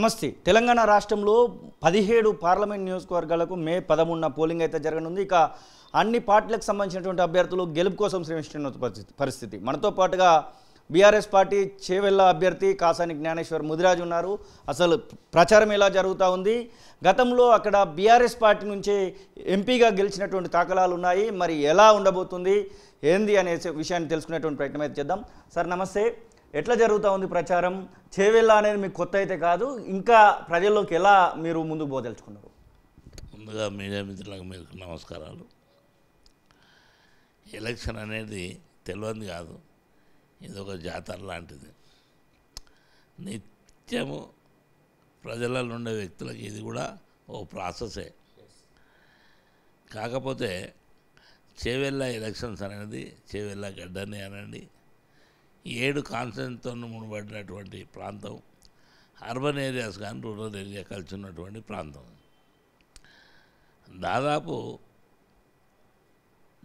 నమస్తే. తెలంగాణ రాష్ట్రంలో 17 పార్లమెంట్ నియోజకవర్గాలకు మే 13న పోలింగ్ అయితే జరగనుంది. ఇక అన్ని పార్టీలకు సంబంధించినటువంటి అభ్యర్థులు గెలుపు కోసం శ్రమిస్తున్న పరిస్థితి. మనతో పాటుగా బీఆర్ఎస్ పార్టీ చేవెళ్ళ అభ్యర్థి కాసాని జ్ఞానేశ్వర్ ముదిరాజు ఉన్నారు. అసలు ప్రచారం ఎలా జరుగుతూ ఉంది, గతంలో అక్కడ బీఆర్ఎస్ పార్టీ నుంచే ఎంపీగా గెలిచినటువంటి దాఖలాలు ఉన్నాయి, మరి ఎలా ఉండబోతుంది ఏంది అనే విషయాన్ని తెలుసుకునేటువంటి ప్రయత్నం అయితే చేద్దాం. సార్ నమస్తే, ఎట్లా జరుగుతూ ఉంది ప్రచారం? చేవెళ్ళ అనేది మీకు కొత్త అయితే కాదు, ఇంకా ప్రజల్లోకి ఎలా మీరు ముందుకు పోదలుచుకున్నారు? ముందుగా మీడియా మిత్రులకు మీకు నమస్కారాలు. ఎలక్షన్ అనేది తెలియదు కాదు, ఇది ఒక జాతర లాంటిది. నిత్యము ప్రజలలో ఉండే వ్యక్తులకి ఇది కూడా ఓ ప్రాసెసే. కాకపోతే చేవెళ్ళ ఎలక్షన్స్ అనేది చేవెళ్ళ గడ్డని అనండి, 7 కాన్స్టిట్యూన్సీతో ముడిపడినటువంటి ప్రాంతం, అర్బన్ ఏరియాస్ కానీ రూరల్ ఏరియా కలిసి ఉన్నటువంటి ప్రాంతం. దాదాపు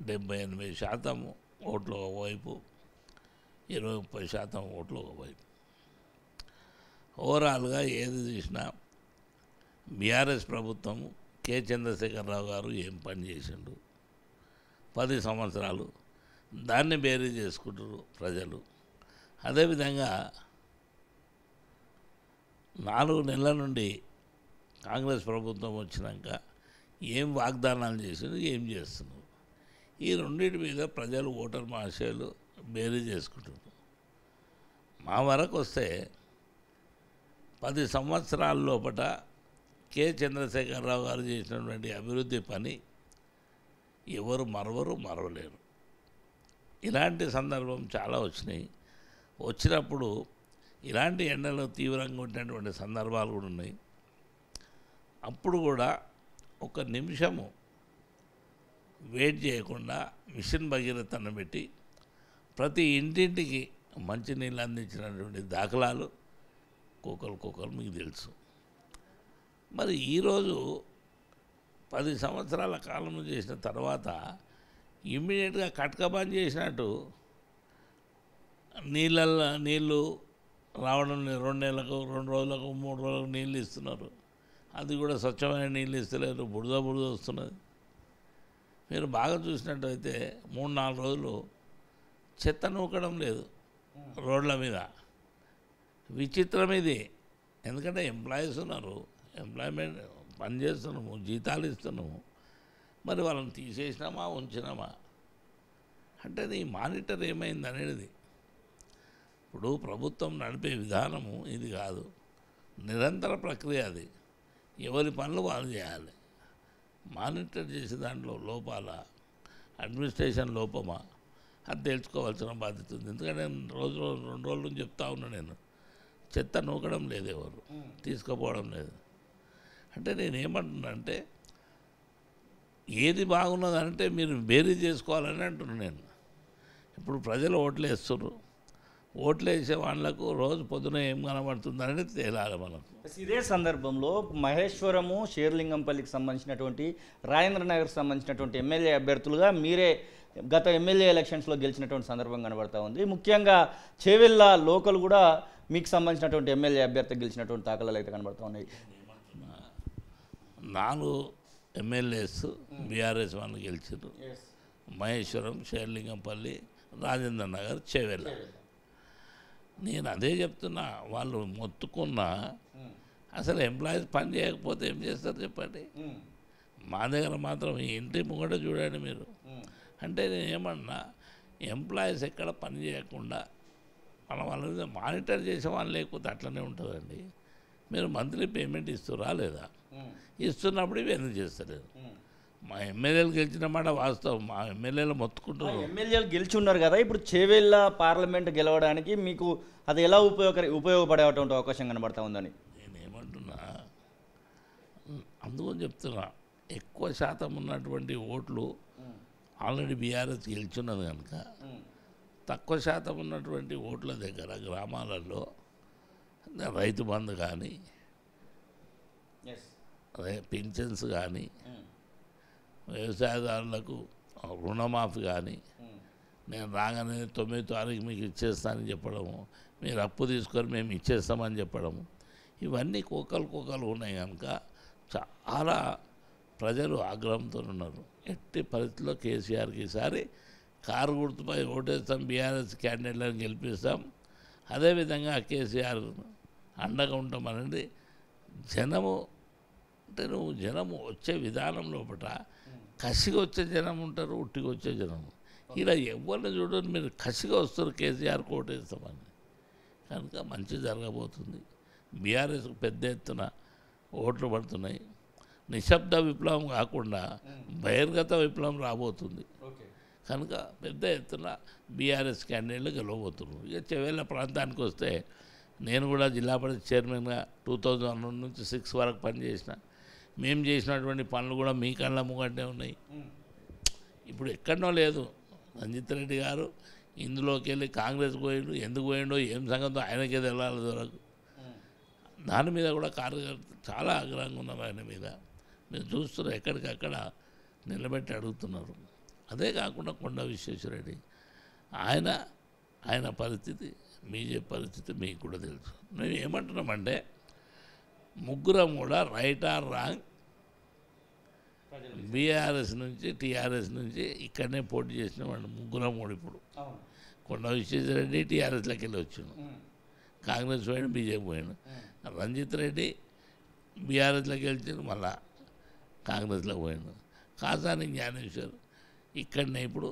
70-80% ఓట్లు ఒకవైపు, 20-30% ఓట్లు ఒకవైపు. ఓవరాల్గా ఏది చూసినా బీఆర్ఎస్ ప్రభుత్వం కె చంద్రశేఖరరావు గారు ఏం పని చేసిండు 10 సంవత్సరాలు, దాన్ని బేరీ చేసుకుంటారు ప్రజలు. అదేవిధంగా 4 నెలల నుండి కాంగ్రెస్ ప్రభుత్వం వచ్చినాక ఏం వాగ్దానాలు చేసిండు, ఏం చేస్తున్నారు, ఈ రెండింటి మీద ప్రజలు ఓటర్ మహాశయులు బేరీ చేసుకుంటున్నారు. మా వరకు వస్తే 10 సంవత్సరాల లోపల కె చంద్రశేఖరరావు గారు చేసినటువంటి అభివృద్ధి పని ఎవరు మరవలేరు. ఇలాంటి సందర్భం చాలా వచ్చినాయి. వచ్చినప్పుడు ఇలాంటి ఎండలు తీవ్రంగా ఉన్నటువంటి సందర్భాలు కూడా ఉన్నాయి. అప్పుడు కూడా ఒక నిమిషము వెయిట్ చేయకుండా మిషన్ భగీరథను పెట్టి ప్రతి ఇంటింటికి మంచినీళ్ళు అందించినటువంటి దాఖలాలు కోకలు మీకు తెలుసు. మరి ఈరోజు 10 సంవత్సరాల కాలం చేసిన తర్వాత ఇమ్మీడియట్గా కట్కబాన్ చేసినట్టు నీళ్ళు రావడం 2 నెలలకు 2 రోజులకు 3 రోజులకు నీళ్ళు ఇస్తున్నారు. అది కూడా స్వచ్ఛమైన నీళ్ళు ఇస్తలేరు, బురద వస్తున్నది. మీరు బాగా చూసినట్టయితే 3-4 రోజులు చెత్త నూకడం లేదు రోడ్ల మీద. విచిత్రం ఇది. ఎందుకంటే ఎంప్లాయీస్ ఉన్నారు, ఎంప్లాయ్మెంట్ పని చేస్తున్నాము, జీతాలు ఇస్తున్నాము, మరి వాళ్ళని తీసేసినామా ఉంచినామా అంటే ఈ మానిటర్ ఏమైంది అనేది. ఇప్పుడు ప్రభుత్వం నడిపే విధానము ఇది కాదు, నిరంతర ప్రక్రియ. అది ఎవరి పనులు వాళ్ళు చేయాలి. మానిటర్ చేసే దాంట్లో లోపాల, అడ్మినిస్ట్రేషన్ లోపమా అది తెలుసుకోవాల్సిన బాధ్యత ఉంది. ఎందుకంటే 2 రోజుల నుంచి చెప్తా ఉన్నా నేను, చెత్త నూకడం లేదు, ఎవరు తీసుకుపోవడం లేదు. అంటే నేనేమంటున్నా అంటే ఏది బాగున్నదంటే మీరు బేరీ చేసుకోవాలని అంటున్నాను నేను. ఇప్పుడు ప్రజలు ఓట్లు వేస్తున్నారు, ఓట్లు వేసే వాళ్ళకు రోజు పొద్దున ఏం కనబడుతుందని తేలాలి మనకు. ఇదే సందర్భంలో మహేశ్వరము, షేర్లింగంపల్లికి సంబంధించినటువంటి రాజేంద్ర నగర్కి సంబంధించినటువంటి ఎమ్మెల్యే అభ్యర్థులుగా మీరే గత ఎమ్మెల్యే ఎలక్షన్స్లో గెలిచినటువంటి సందర్భం కనబడుతూ ఉంది. ముఖ్యంగా చేవెళ్ళ లోకల్ కూడా మీకు సంబంధించినటువంటి ఎమ్మెల్యే అభ్యర్థి గెలిచినటువంటి దాఖలాలు అయితే కనబడుతూ ఉన్నాయి. 4 ఎమ్మెల్యేస్ బీఆర్ఎస్ వాళ్ళు గెలిచారు. మహేశ్వరం, షేర్లింగంపల్లి, రాజేంద్ర నగర్, చేవెళ్ళ. నేను అదే చెప్తున్నా, వాళ్ళు మొత్తుకున్నా అసలు ఎంప్లాయీస్ పని చేయకపోతే ఏం చేస్తారు చెప్పండి. మా దగ్గర మాత్రం ఇంటి ముంగట చూడండి మీరు. అంటే నేను ఏమన్నా ఎంప్లాయీస్ ఎక్కడ పని చేయకుండా వాళ్ళ మానిటర్ చేసే వాళ్ళు లేకపోతే అట్లనే ఉంటుందండి. మీరు మంత్లీ పేమెంట్ ఇస్తురా లేదా? ఇస్తున్నప్పుడు ఇవి ఎందుకు చేస్తలేదు? మా ఎమ్మెల్యేలు గెలిచిన మాట వాస్తవం, మా ఎమ్మెల్యేలు మొత్తుకుంటారు. ఎమ్మెల్యేలు గెలిచి ఉన్నారు కదా, ఇప్పుడు చేవెళ్ళ పార్లమెంట్ గెలవడానికి మీకు అది ఎలా ఉపయోగపడేటువంటి అవకాశం కనబడతా ఉందని నేనేమంటున్నా, అందుకని చెప్తున్నా. ఎక్కువ శాతం ఉన్నటువంటి ఓట్లు ఆల్రెడీ బీఆర్ఎస్ గెలిచున్నది కనుక తక్కువ శాతం ఉన్నటువంటి ఓట్ల దగ్గర గ్రామాలలో రైతు బంధు కానీ, పింఛన్స్ కానీ, వ్యవసాయదారులకు రుణమాఫీ కానీ, నేను రాగానే 9వ తారీఖు మీకు ఇచ్చేస్తానని చెప్పడము, మీరు అప్పు తీసుకొని మేము ఇచ్చేస్తామని చెప్పడము, ఇవన్నీ కోకలు ఉన్నాయి కనుక చాలా ప్రజలు ఆగ్రహంతో ఉన్నారు. ఎట్టి పరిస్థితుల్లో కేసీఆర్కి ఈసారి కారు గుర్తుపై ఓటేస్తాం, బీఆర్ఎస్ క్యాండిడేట్లను గెలిపిస్తాం, అదేవిధంగా కేసీఆర్ అండగా ఉంటామనండి. జనము అంటే నువ్వు జనము వచ్చే విధానం లోపల కసిగా వచ్చే జనం ఉంటారు, ఉట్టిగా వచ్చే జనం. ఇలా ఎవరిని చూడండి, మీరు కసిగా వస్తారు కేసీఆర్ ఓటేస్తామని. కనుక మంచి జరగబోతుంది. బీఆర్ఎస్కు పెద్ద ఎత్తున ఓట్లు పడుతున్నాయి. నిశ్శబ్ద విప్లవం కాకుండా బహిర్గత విప్లవం రాబోతుంది. కనుక పెద్ద ఎత్తున బీఆర్ఎస్ క్యాండిడేట్లు గెలవబోతున్నారు. ఇక చెవేళ్ళ ప్రాంతానికి వస్తే నేను కూడా జిల్లా పరిషత్ చైర్మన్గా 2001 నుంచి 6 వరకు పనిచేసిన. మేము చేసినటువంటి పనులు కూడా మీ కళ్ళ ముంగటే ఉన్నాయి. ఇప్పుడు ఎక్కడనో లేదు. రంజిత్ రెడ్డి గారు ఇందులోకి వెళ్ళి కాంగ్రెస్ పోయిండు, ఎందుకు పోయిండో ఏం సంగతో ఆయనకే తెలాలి దొరకు. దాని మీద కూడా కార్యకర్త చాలా ఆగ్రహంగా ఉన్నారు ఆయన మీద. మీరు చూస్తున్నారు, ఎక్కడికక్కడ నిలబెట్టి అడుగుతున్నారు. అదే కాకుండా కొండ విశ్వేశ్వరరెడ్డి ఆయన పరిస్థితి, బీజేపీ పరిస్థితి మీకు కూడా తెలుసు. మేము ఏమంటున్నామంటే ముగ్గురం కూడా రైట్ ఆర్ రాంగ్ బీఆర్ఎస్ నుంచి టీఆర్ఎస్ నుంచి ఇక్కడనే పోటీ చేసిన వాళ్ళు ముగ్గురం కూడా. ఇప్పుడు కొండ విశ్వేశ్వరరెడ్డి టీఆర్ఎస్లోకి వెళ్ళి వచ్చాను, కాంగ్రెస్ పోయాడు, బీజేపీ పోయాడు. రంజిత్ రెడ్డి బీఆర్ఎస్లోకి గెలిచాడు, మళ్ళా కాంగ్రెస్లోకి పోయాడు. కాసాని జ్ఞానేశ్వర్ ఇక్కడనే ఇప్పుడు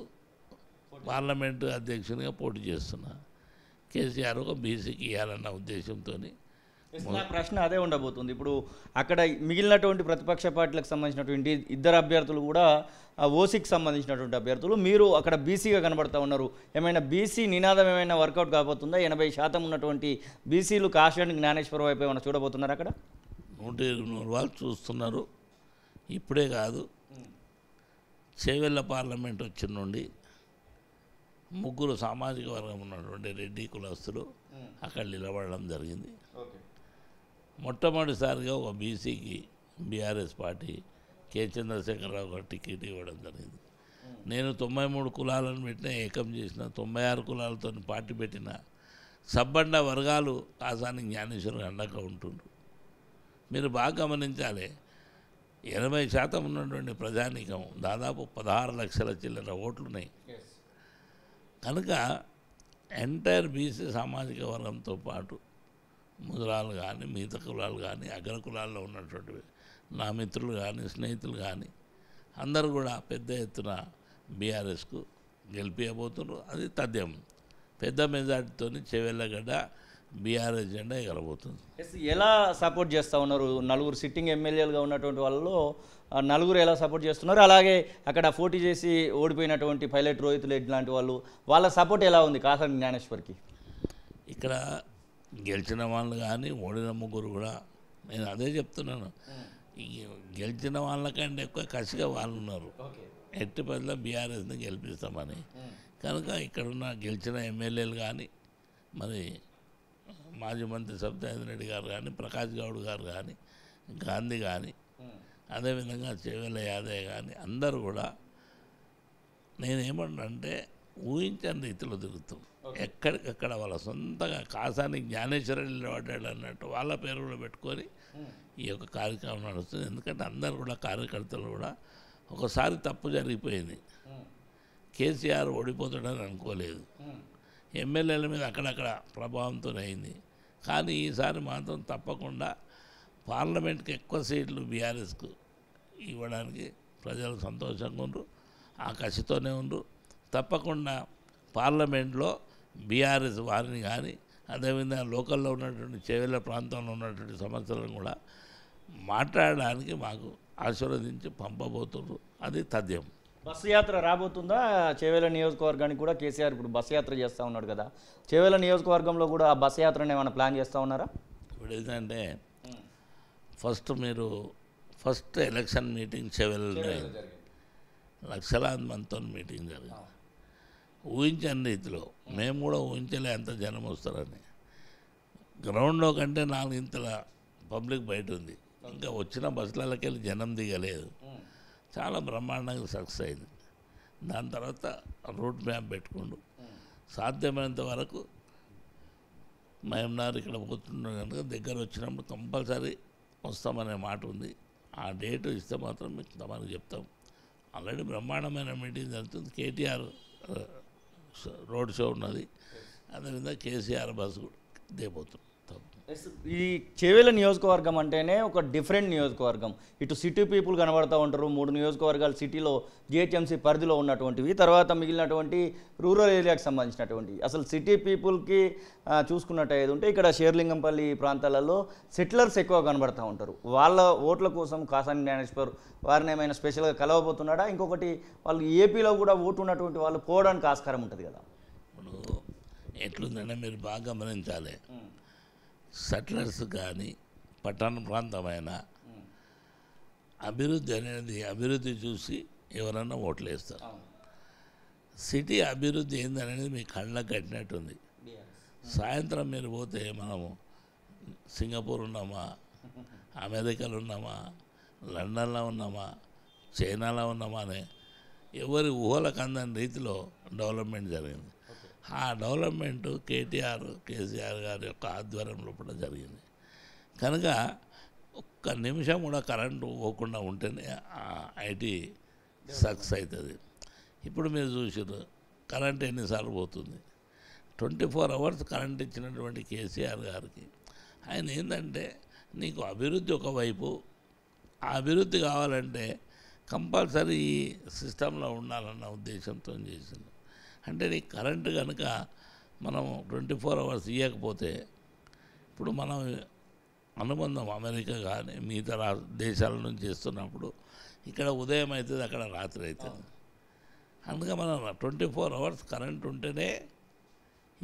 పార్లమెంటు అధ్యక్షునిగా పోటీ చేస్తున్నా. కేసీఆర్ ఒక బీసీకి ఇవ్వాలన్న ఉద్దేశంతో. నా ప్రశ్న అదే ఉండబోతుంది. ఇప్పుడు అక్కడ మిగిలినటువంటి ప్రతిపక్ష పార్టీలకు సంబంధించినటువంటి ఇద్దరు అభ్యర్థులు కూడా ఓసీకి సంబంధించినటువంటి అభ్యర్థులు, మీరు అక్కడ బీసీగా కనబడతా ఉన్నారు. ఏమైనా బీసీ నినాదం ఏమైనా వర్కౌట్ కాబోతుందా? 80% ఉన్నటువంటి బీసీలు కాశీ జ్ఞానేశ్వర వైపు ఏమైనా చూడబోతున్నారు? అక్కడ 120 వాళ్ళు చూస్తున్నారు. ఇప్పుడే కాదు, చేవెళ్ళ పార్లమెంట్ వచ్చిన నుండి ముగ్గురు సామాజిక వర్గం ఉన్నటువంటి రెడ్డి కులస్తులు అక్కడ నిలబడడం జరిగింది. మొట్టమొదటిసారిగా ఒక బీసీకి బీఆర్ఎస్ పార్టీ కె చంద్రశేఖరరావు గారు టికెట్ ఇవ్వడం జరిగింది. నేను 93 కులాలను పెట్టిన, ఏకం చేసిన 96 కులాలతో పార్టీ పెట్టిన సబ్బండ వర్గాలు కాసాని జ్ఞానేశ్వర్ అండగా ఉంటుండ్రు. మీరు బాగా గమనించాలి, 80% ఉన్నటువంటి ప్రజానీకం దాదాపు 16 లక్షల చిల్లర ఓట్లున్నాయి. కనుక ఎంటైర్ బీసీ సామాజిక వర్గంతో పాటు ముద్రాలు కానీ, మిగతా కులాలు కానీ, అగ్ర కులాల్లో ఉన్నటువంటి నా మిత్రులు కానీ, స్నేహితులు కానీ అందరూ కూడా పెద్ద ఎత్తున బీఆర్ఎస్కు గెలిపించబోతున్నారు. అది తథ్యం. పెద్ద మెజార్టీతో చెవెళ్ళగడ్డ బీఆర్ఎస్ జెండా ఎగరబోతుంది. ఎలా సపోర్ట్ చేస్తూ ఉన్నారు? నలుగురు సిట్టింగ్ ఎమ్మెల్యేలుగా ఉన్నటువంటి వాళ్ళలో నలుగురు ఎలా సపోర్ట్ చేస్తున్నారు? అలాగే అక్కడ పోటీ చేసి ఓడిపోయినటువంటి పైలట్ రోహిత్ రెడ్డి లాంటి వాళ్ళ సపోర్ట్ ఎలా ఉంది కాసాని జ్ఞానేశ్వర్కి? ఇక్కడ గెలిచిన వాళ్ళు కానీ ఓడిన ముగ్గురు కూడా నేను అదే చెప్తున్నాను. ఈ గెలిచిన వాళ్ళకంటే ఎక్కువ కసిగా వాళ్ళు ఉన్నారు. ఎట్టి పదిలో బీఆర్ఎస్ని గెలిపిస్తామని. కనుక ఇక్కడున్న గెలిచిన ఎమ్మెల్యేలు కానీ, మరి మాజీ మంత్రి సత్యనారాయణ రెడ్డి గారు కానీ, ప్రకాష్ గౌడ్ గారు కానీ, గాంధీ కానీ, అదేవిధంగా చేవెళ్ళ యాదయ్య కానీ అందరూ కూడా నేనేమంటే ఊహించని రీతిలో తిరుగుతాం. ఎక్కడికక్కడ వాళ్ళ సొంతంగా కాసాని జ్ఞానేశ్వర నిలబడ్డాడు అన్నట్టు వాళ్ళ పేరు కూడా పెట్టుకొని ఈ యొక్క కార్యక్రమం నడుస్తుంది. ఎందుకంటే అందరు కూడా కార్యకర్తలు కూడా ఒకసారి తప్పు జరిగిపోయింది, కేసీఆర్ ఓడిపోతాడని అనుకోలేదు. ఎమ్మెల్యేల మీద అక్కడక్కడ ప్రభావంతో అయింది. కానీ ఈసారి మాత్రం తప్పకుండా పార్లమెంట్కి ఎక్కువ సీట్లు బీఆర్ఎస్కు ఇవ్వడానికి ప్రజలు సంతోషంగా ఉండరు, ఆ కసితోనే ఉండరు. తప్పకుండా పార్లమెంట్లో బీఆర్ఎస్ వారిని కానీ, అదేవిధంగా లోకల్లో ఉన్నటువంటి చేవెళ్ళ ప్రాంతంలో ఉన్నటువంటి సమస్యలను కూడా మాట్లాడడానికి మాకు ఆశీర్వదించి పంపబోతున్నారు. అది తథ్యం. బస్సు యాత్ర రాబోతుందా? చేవెళ్ళ నియోజకవర్గానికి కూడా కేసీఆర్ ఇప్పుడు బస్సు యాత్ర చేస్తూ ఉన్నాడు కదా, చేవెళ్ళ నియోజకవర్గంలో కూడా ఆ బస్సు యాత్రను ఏమైనా ప్లాన్ చేస్తూ ఉన్నారా? ఇప్పుడు ఏంటంటే ఫస్ట్ ఎలక్షన్ మీటింగ్ చేవెళ్ళలో లక్షలాది మందితో మీటింగ్ జరిగింది. ఊహించని రీతిలో మేము కూడా ఊహించలే అంత జనం వస్తారని. గ్రౌండ్లో కంటే 4 ఇంతల పబ్లిక్ బయట ఉంది. ఇంకా వచ్చిన బస్సులకి వెళ్ళి జనం దిగలేదు. చాలా బ్రహ్మాండంగా సక్సెస్ అయింది. దాని తర్వాత రూట్ మ్యాప్ పెట్టుకుంటూ సాధ్యమైనంత వరకు మహమ్నార్ ఇక్కడ పోతున్నాం కనుక దగ్గర వచ్చినప్పుడు కంపల్సరీ వస్తామనే మాట ఉంది. ఆ డేటు ఇస్తే మాత్రం మీకు తమకు చెప్తాం. ఆల్రెడీ బ్రహ్మాండమైన మీటింగ్ జరుగుతుంది. కేటీఆర్ రోడ్ షో ఉన్నది, అదేవిధంగా కేసీఆర్ బస్సు కూడా దిగబోతుంది. ఈ చేవెళ్ళ నియోజకవర్గం అంటేనే ఒక డిఫరెంట్ నియోజకవర్గం. ఇటు సిటీ పీపుల్ కనబడుతూ ఉంటారు. 3 నియోజకవర్గాలు సిటీలో జిహెచ్ఎంసీ పరిధిలో ఉన్నటువంటివి, తర్వాత మిగిలినటువంటి రూరల్ ఏరియాకి సంబంధించినటువంటి. అసలు సిటీ పీపుల్కి చూసుకున్నట్టయితే ఉంటే ఇక్కడ షేర్లింగంపల్లి ప్రాంతాలలో సెటిలర్స్ ఎక్కువ కనబడుతూ ఉంటారు. వాళ్ళ ఓట్ల కోసం కాసాని జ్ఞానేశ్వర్ వారిని ఏమైనా స్పెషల్గా కలవబోతున్నాడా? ఇంకొకటి, వాళ్ళు ఏపీలో కూడా ఓటు ఉన్నటువంటి వాళ్ళు పోవడానికి ఆస్కారం ఉంటుంది కదా. ఇప్పుడు ఎట్లుందంటే మీరు బాగా గమనించాలి, సెటిలర్స్ కానీ పట్టణ ప్రాంతమైన అభివృద్ధి అనేది అభివృద్ధి చూసి ఎవరన్నా ఓట్లు వేస్తారు. సిటీ అభివృద్ధి ఏందనేది మీ కళ్ళకు కట్టినట్టుంది. సాయంత్రం మీరు పోతే మనము సింగపూర్ ఉన్నామా, అమెరికాలో ఉన్నామా, లండన్లో ఉన్నామా, చైనాలో ఉన్నామా అనే ఎవరి ఊహలకు అందని రీతిలో డెవలప్మెంట్ జరిగింది. ఆ డెవలప్మెంట్ కేసీఆర్ గారి యొక్క ఆధ్వర్యంలో కూడా జరిగింది. కనుక ఒక్క నిమిషం కూడా కరెంటు పోకుండా ఉంటేనే ఐటీ సక్సెస్ అవుతుంది. ఇప్పుడు మీరు చూసారు కరెంట్ ఎన్నిసార్లు పోతుంది. 24 అవర్స్ కరెంట్ ఇచ్చినటువంటి కేసీఆర్ గారికి ఆయన ఏంటంటే, నీకు అభివృద్ధి ఒకవైపు, ఆ అభివృద్ధి కావాలంటే కంపల్సరీ ఈ సిస్టంలో ఉండాలన్న ఉద్దేశంతో చేసింది. అంటే నీకు కరెంటు కనుక మనం 24 అవర్స్ ఇవ్వకపోతే, ఇప్పుడు మనం అనుబంధం అమెరికా కానీ మిగతా దేశాల నుంచి చేస్తున్నప్పుడు ఇక్కడ ఉదయం అవుతుంది, అక్కడ రాత్రి అవుతుంది. అందుకే మనం 24 అవర్స్ కరెంట్ ఉంటేనే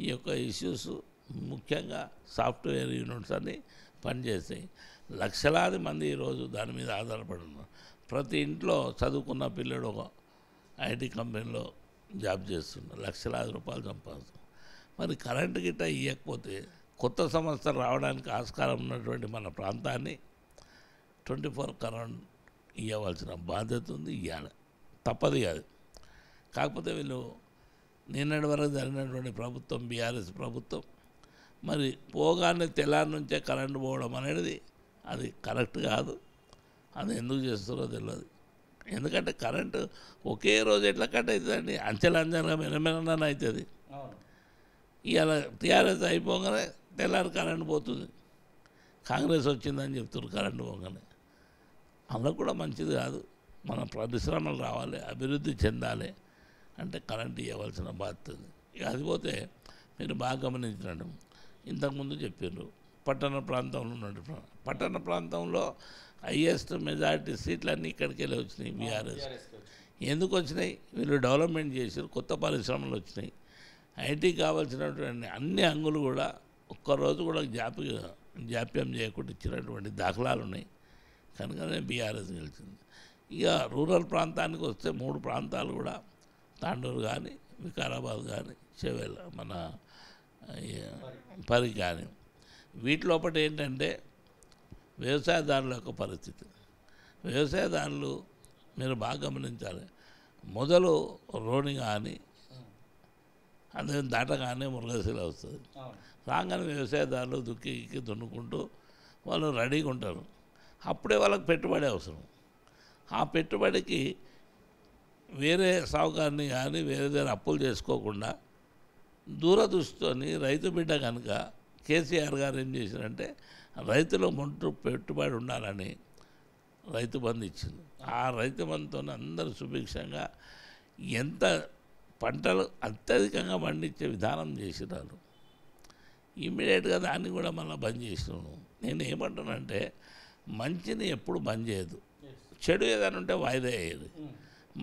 ఈ యొక్క ఇష్యూస్, ముఖ్యంగా సాఫ్ట్వేర్ యూనిట్స్ అన్నీ పనిచేస్తాయి. లక్షలాది మంది ఈరోజు దాని మీద ఆధారపడి ఉన్నారు. ప్రతి ఇంట్లో చదువుకున్న పిల్లడు ఒక ఐటీ కంపెనీలో జాబ్ చేస్తున్నారు, లక్షలాది రూపాయలు సంపాదిస్తున్నారు. మరి కరెంటు గిట్ట ఇవ్వకపోతే కొత్త సంస్థలు రావడానికి ఆస్కారం ఉన్నటువంటి మన ప్రాంతాన్ని 24 కరెంట్ ఇవ్వవలసిన బాధ్యత ఉంది. ఇవ్వాలి, తప్పదు కాదు. కాకపోతే వీళ్ళు నిన్నటి వరకు జరిగినటువంటి ప్రభుత్వం, బీఆర్ఎస్ ప్రభుత్వం, మరి పోగానే తెల్లారి నుంచే కరెంటు పోవడం అనేది అది కరెక్ట్ కాదు. అది ఎందుకు చేస్తారో తెలియదు. ఎందుకంటే కరెంటు ఒకే రోజు ఎట్లా కట్ అవుతుందండి, అంచెలంచెలుగా మెనమెనన అవుతుంది. ఇవాళ టీఆర్ఎస్ అయిపోగానే తెల్లారి కరెంటు పోతుంది. కాంగ్రెస్ వచ్చిందని చెప్తున్నారు కరెంటు పోగానే. అలా కూడా మంచిది కాదు. మన పరిశ్రమలు రావాలి, అభివృద్ధి చెందాలి అంటే కరెంటు ఇవ్వవలసిన బాధ్యత ఉంది. ఇక అది పోతే మీరు బాగా గమనించినట్టు ఇంతకుముందు చెప్పారు, పట్టణ ప్రాంతంలో ఉన్నట్టు, పట్టణ ప్రాంతంలో హైయెస్ట్ మెజారిటీ సీట్లన్నీ ఇక్కడికి వెళ్ళి వచ్చినాయి బీఆర్ఎస్. ఎందుకు వచ్చినాయి? వీళ్ళు డెవలప్మెంట్ చేశారు, కొత్త పరిశ్రమలు వచ్చినాయి, ఐటీ కావాల్సినటువంటి అన్ని అంగులు కూడా ఒక్కరోజు కూడా జాప్యం చేయకుండా ఇచ్చినటువంటి దాఖలాలు ఉన్నాయి. కనుకనే బీఆర్ఎస్ గెలిచింది. ఇక రూరల్ ప్రాంతానికి వస్తే 3 ప్రాంతాలు కూడా, తాండూరు కానీ, వికారాబాద్ కానీ, చేవెళ్ళ మన పరి కానీ, వీటిలోపటి ఏంటంటే వ్యవసాయదారుల యొక్క పరిస్థితి. వ్యవసాయదారులు మీరు బాగా గమనించాలి. మొదలు రోణి కానీ అదే దాటగానే మురుగశిల వస్తుంది. రాగానే వ్యవసాయదారులు దుక్కి దున్నుకుంటూ వాళ్ళు రెడీగా ఉంటారు. అప్పుడే వాళ్ళకి పెట్టుబడి అవసరం. ఆ పెట్టుబడికి వేరే సాగుకారిని కానీ వేరే దగ్గర అప్పులు చేసుకోకుండా దూరదృష్టితోని రైతు బిడ్డ కనుక కేసీఆర్ గారు ఏం చేశారంటే, రైతుల మొంటు పెట్టుబడి ఉండాలని రైతు బంధు ఇచ్చింది. ఆ రైతు బంధుతో అందరూ సుభిక్షంగా ఎంత పంటలు అత్యధికంగా పండించే విధానం చేసినారు. ఇమ్మీడియట్గా దాన్ని కూడా మళ్ళీ బంద్ చేసినాను. నేను ఏమంటానంటే, మంచిని ఎప్పుడు బంద్ చేయదు, చెడు ఏదైనా ఉంటే వాయిదా అయ్యేది,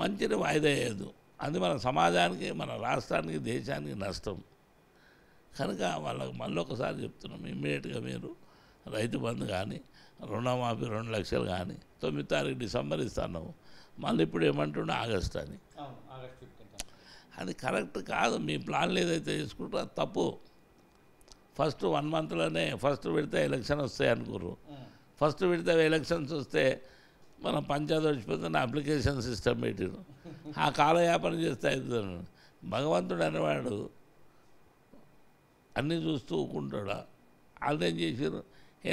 మంచిని వాయిదా అయ్యేదు. అది మన సమాజానికి, మన రాష్ట్రానికి, దేశానికి నష్టం. కనుక వాళ్ళకి మళ్ళీ ఒకసారి చెప్తున్నాం, ఇమ్మీడియట్గా మీరు రైతు బంధు కానీ, రుణమాఫీ 2 లక్షలు కానీ, 9 తారీఖు డిసెంబర్ ఇస్తాను, మళ్ళీ ఇప్పుడు ఏమంటుండే ఆగస్ట్ అని. అది కరెక్ట్ కాదు. మీ ప్లాన్లు ఏదైతే చేసుకుంటారో అది తప్పు. ఫస్ట్ 1 మంత్లోనే ఫస్ట్ విడత ఎలక్షన్ వస్తాయి అనుకోరు. ఫస్ట్ విడత ఎలక్షన్స్ వస్తే మన పంచాయతీ వచ్చిపోతున్న అప్లికేషన్ సిస్టమ్ పెట్టిరు. ఆ కాలయాపన చేస్తే అవుతుంది. భగవంతుడు అనేవాడు అన్నీ చూస్తూ ఊకుంటాడా? వాళ్ళు ఏం చేశారు,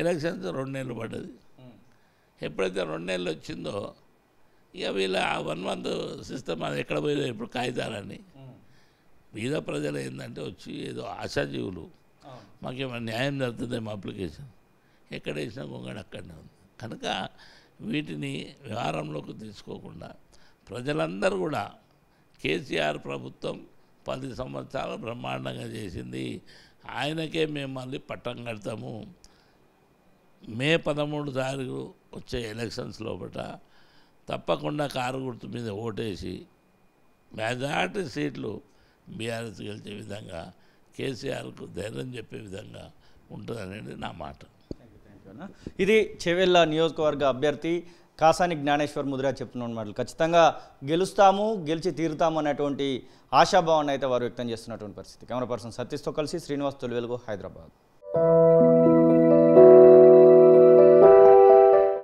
ఎలక్షన్స్ 2 నెలలు పడ్డది. ఎప్పుడైతే 2 నెలలు వచ్చిందో ఇక వీళ్ళ 1 మంత్ సిస్టమ్ అది ఎక్కడ పోయిందో ఇప్పుడు కాగితాలని బీద ప్రజలు ఏంటంటే వచ్చి ఏదో ఆశాజీవులు మాకేమైనా న్యాయం జరుగుతుందేమో అప్లికేషన్ ఎక్కడ వేసినా గొంగడి అక్కడనే ఉంది. కనుక వీటిని వ్యవహారంలోకి తీసుకోకుండా ప్రజలందరూ కూడా కేసీఆర్ ప్రభుత్వం 10 సంవత్సరాలు బ్రహ్మాండంగా చేసింది, ఆయనకే మేము మళ్ళీ పట్టం కడతాము, మే 13 తారీఖు వచ్చే ఎలక్షన్స్ లోపల తప్పకుండా కారు గుర్తు మీద ఓటేసి మెజార్టీ సీట్లు బీఆర్ఎస్ గెలిచే విధంగా కేసీఆర్కు ధైర్యం చెప్పే విధంగా ఉంటుందనేది నా మాట. ఇది చేవెళ్ళ నియోజకవర్గ అభ్యర్థి కాసాని జ్ఞానేశ్వర్ ముదిరాజ్ చెప్తున్న మాటలు. ఖచ్చితంగా గెలుస్తాము, గెలిచి తీరుతాము అనేటువంటి ఆశాభావాన్ని అయితే వారు వ్యక్తం చేస్తున్నటువంటి పరిస్థితి. కెమెరా పర్సన్ సతీష్తో కలిసి శ్రీనివాస్ తొలివెలుగు, హైదరాబాద్.